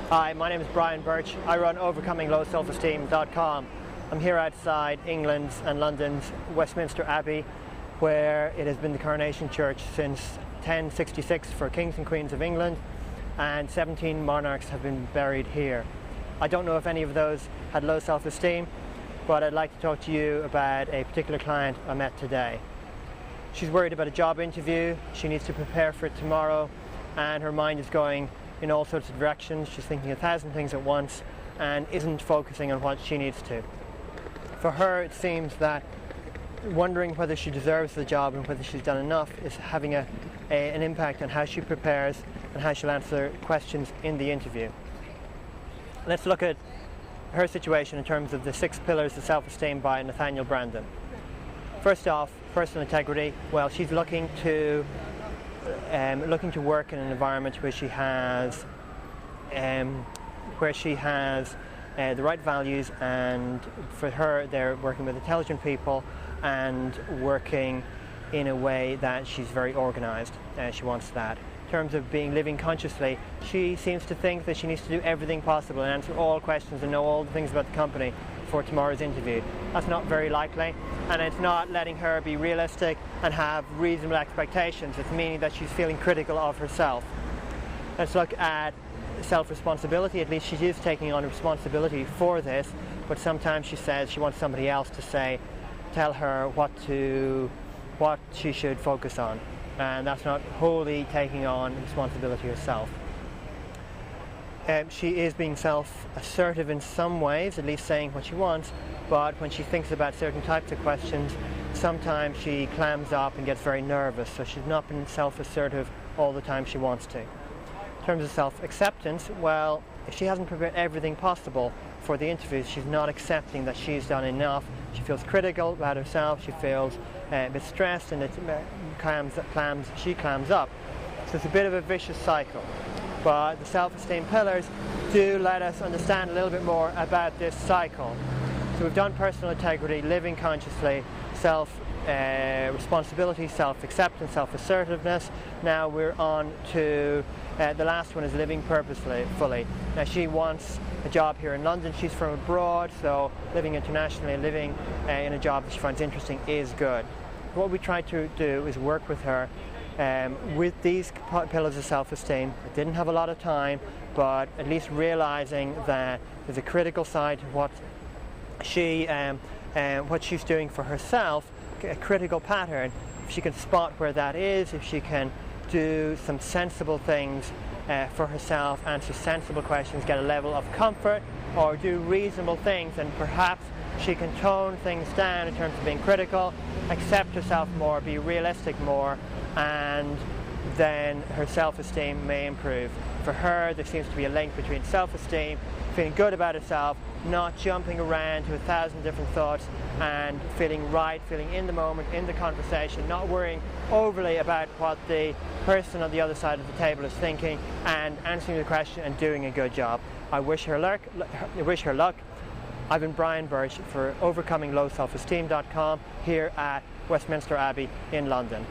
Hi, my name is Birch. I run overcominglowselfesteem.com. I'm here outside England's and London's Westminster Abbey, where it has been the coronation church since 1066 for kings and queens of England, and 17 monarchs have been buried here. I don't know if any of those had low self-esteem, but I'd like to talk to you about a particular client I met today. She's worried about a job interview. She needs to prepare for it tomorrow, and her mind is going in all sorts of directions. She's thinking 1,000 things at once and isn't focusing on what she needs to. For her, it seems that wondering whether she deserves the job and whether she's done enough is having an impact on how she prepares and how she'll answer questions in the interview. Let's look at her situation in terms of the 6 Pillars of Self Esteem by Nathaniel Branden. First off, personal integrity. Well, she's looking to work in an environment where she has the right values, and for her they're working with intelligent people and working in a way that she's very organized. She wants that. In terms of living consciously, she seems to think that she needs to do everything possible and answer all questions and know all the things about the company for tomorrow's interview. That's not very likely, and it's not letting her be realistic and have reasonable expectations. It's meaning that she's feeling critical of herself. Let's look at self-responsibility. At least she is taking on responsibility for this, but sometimes she says she wants somebody else to tell her what she should focus on, and that's not wholly taking on responsibility herself. She is being self-assertive in some ways, at least saying what she wants, but when she thinks about certain types of questions, sometimes she clams up and gets very nervous, so she's not been self-assertive all the time she wants to. In terms of self-acceptance, well, if she hasn't prepared everything possible for the interview, she's not accepting that she's done enough. She feels critical about herself, she feels a bit stressed, and she clams up. So it's a bit of a vicious cycle. But the self-esteem pillars do let us understand a little bit more about this cycle. So we've done personal integrity, living consciously, responsibility, self-acceptance, self-assertiveness. Now we're on to the last one, is living purposefully. Now she wants a job here in London. She's from abroad, so living internationally, living in a job that she finds interesting is good. What we try to do is work with her with these pillars of self-esteem. I didn't have a lot of time, but at least realizing that there's a critical side to what she's doing for herself, a critical pattern. If she can spot where that is, if she can do some sensible things for herself, answer sensible questions, get a level of comfort, or do reasonable things, and perhaps she can tone things down in terms of being critical, accept herself more, be realistic more, and then her self-esteem may improve. For her, there seems to be a link between self-esteem, feeling good about herself, not jumping around to 1,000 different thoughts, and feeling right, feeling in the moment, in the conversation, not worrying overly about what the person on the other side of the table is thinking, and answering the question and doing a good job. I wish her luck. I've been Birch for overcominglowselfesteem.com here at Westminster Abbey in London.